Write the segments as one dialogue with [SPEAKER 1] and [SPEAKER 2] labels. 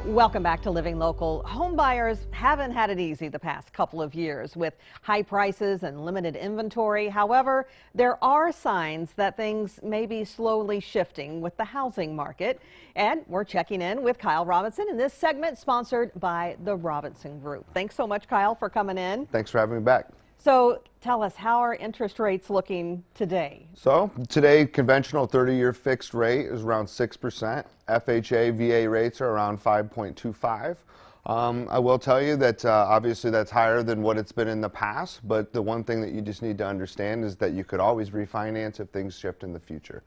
[SPEAKER 1] Welcome back to Living Local. Home buyers haven't had it easy the past couple of years with high prices and limited inventory. However, there are signs that things may be slowly shifting with the housing market. And we're checking in with Kyle Robinson in this segment sponsored by the Robinson Group. Thanks so much, Kyle, for coming in.
[SPEAKER 2] Thanks for having me back.
[SPEAKER 1] So tell us, how are interest rates looking today?
[SPEAKER 2] So today, conventional 30-year fixed rate is around 6%. FHA, VA rates are around 5.25. I will tell you that obviously that's higher than what it's been in the past, but the one thing that you just need to understand is that you could always refinance if things shift in the future.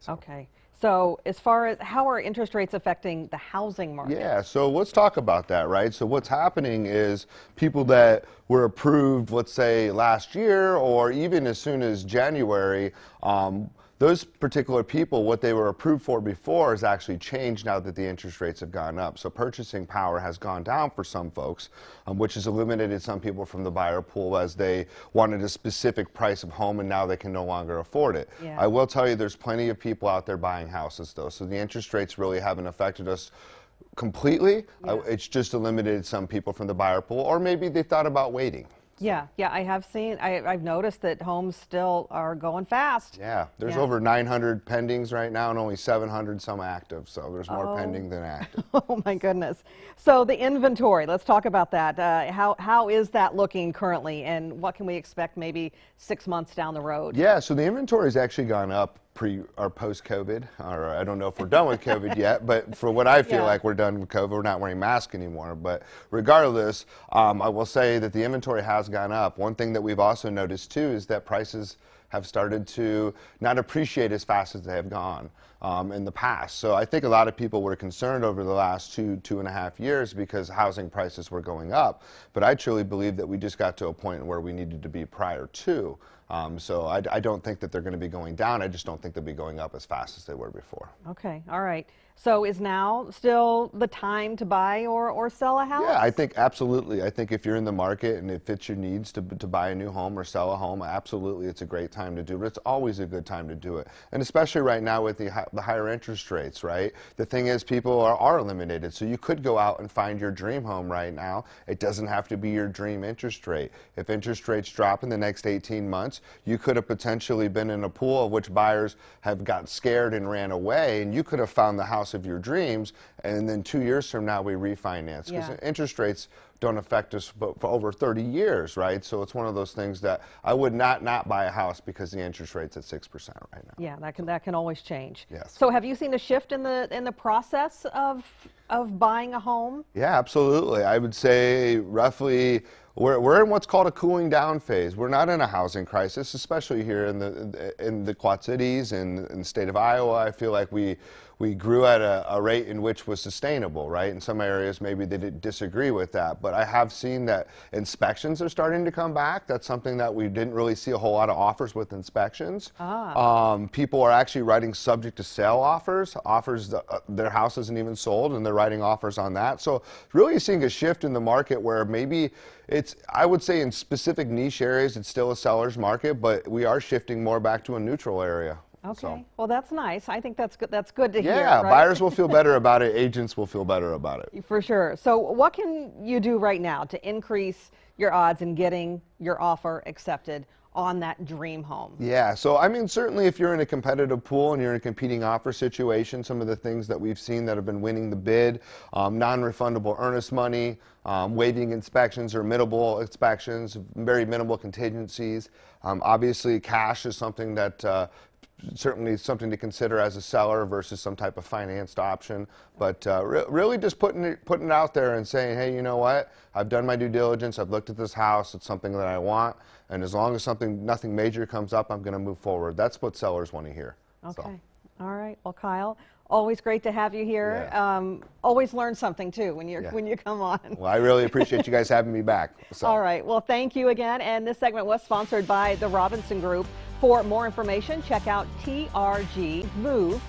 [SPEAKER 1] Okay. So as far as how are interest rates affecting the housing market?
[SPEAKER 2] Yeah, so let's talk about that, right? So what's happening is people that were approved, let's say last year or even as soon as January, those particular people, what they were approved for before has actually changed now that the interest rates have gone up. So purchasing power has gone down for some folks, which has eliminated some people from the buyer pool as they wanted a specific price of home and now they can no longer afford it.
[SPEAKER 1] Yeah.
[SPEAKER 2] I will tell you there's plenty of people out there buying houses though, so the interest rates really haven't affected us completely.
[SPEAKER 1] Yeah.
[SPEAKER 2] It's just eliminated some people from the buyer pool, or maybe they thought about waiting.
[SPEAKER 1] Yeah, I have seen, I've noticed that homes still are going fast.
[SPEAKER 2] Yeah, there's over 900 pendings right now and only 700 some active, so there's more pending than active.
[SPEAKER 1] Oh my goodness. So the inventory, let's talk about that. How is that looking currently, and what can we expect maybe 6 months down the road?
[SPEAKER 2] Yeah, so the inventory has actually gone up pre or post-COVID, or I don't know if we're done with COVID yet, but for what I feel like we're done with COVID, we're not wearing masks anymore. But regardless, I will say that the inventory has gone up. One thing that we've also noticed too is that prices have started to not appreciate as fast as they have gone in the past. So I think a lot of people were concerned over the last 2.5 years because housing prices were going up. But I truly believe that we just got to a point where we needed to be prior to. So I don't think that they're going to be going down. I just don't think they'll be going up as fast as they were before.
[SPEAKER 1] Okay, all right. So is now still the time to buy or sell a house?
[SPEAKER 2] Yeah, I think absolutely. I think if you're in the market and it fits your needs to buy a new home or sell a home, absolutely it's a great time to do it. But it's always a good time to do it. And especially right now with the higher interest rates, right? The thing is people are eliminated. So you could go out and find your dream home right now. It doesn't have to be your dream interest rate. If interest rates drop in the next 18 months, you could have potentially been in a pool of which buyers have got scared and ran away, and you could have found the house of your dreams, and then 2 years from now we refinance, because interest rates don't affect us for over 30 years, right? So it's one of those things that I would not buy a house because the interest rate's at 6% right now.
[SPEAKER 1] Yeah, that can always change.
[SPEAKER 2] Yes.
[SPEAKER 1] So have you seen a shift in the process of buying a home?
[SPEAKER 2] Yeah, absolutely. I would say roughly we're in what's called a cooling down phase. We're not in a housing crisis, especially here in the Quad Cities and in the state of Iowa. I feel like we grew at a rate in which was sustainable, right? In some areas, maybe they did disagree with that, but I have seen that inspections are starting to come back. That's something that we didn't really see a whole lot of offers with inspections. People are actually writing subject to sale offers. Their house isn't even sold, and they're writing offers on that. So really seeing a shift in the market where maybe I would say in specific niche areas, it's still a seller's market, but we are shifting more back to a neutral area.
[SPEAKER 1] Okay,
[SPEAKER 2] so.
[SPEAKER 1] Well that's nice. I think that's good. That's good to hear.
[SPEAKER 2] Yeah,
[SPEAKER 1] right?
[SPEAKER 2] Buyers will feel better about it. Agents will feel better about it.
[SPEAKER 1] For sure. So what can you do right now to increase your odds in getting your offer accepted on that dream home?
[SPEAKER 2] Yeah, so I mean, certainly if you're in a competitive pool and you're in a competing offer situation, some of the things that we've seen that have been winning the bid, non-refundable earnest money, waiving inspections or minimal inspections, very minimal contingencies. Obviously, cash is something that certainly something to consider as a seller versus some type of financed option, but really just putting it out there and saying, hey, you know what, I've done my due diligence, I've looked at this house, it's something that I want, and as long as nothing major comes up, I'm going to move forward. That's what sellers want to hear.
[SPEAKER 1] Okay.
[SPEAKER 2] So.
[SPEAKER 1] All right. Well, Kyle, always great to have you here.
[SPEAKER 2] Yeah.
[SPEAKER 1] Always learn something too when you come on.
[SPEAKER 2] Well, I really appreciate you guys having me back. So.
[SPEAKER 1] All right. Well, thank you again. And this segment was sponsored by the Robinson Group. For more information, check out trgmove.com.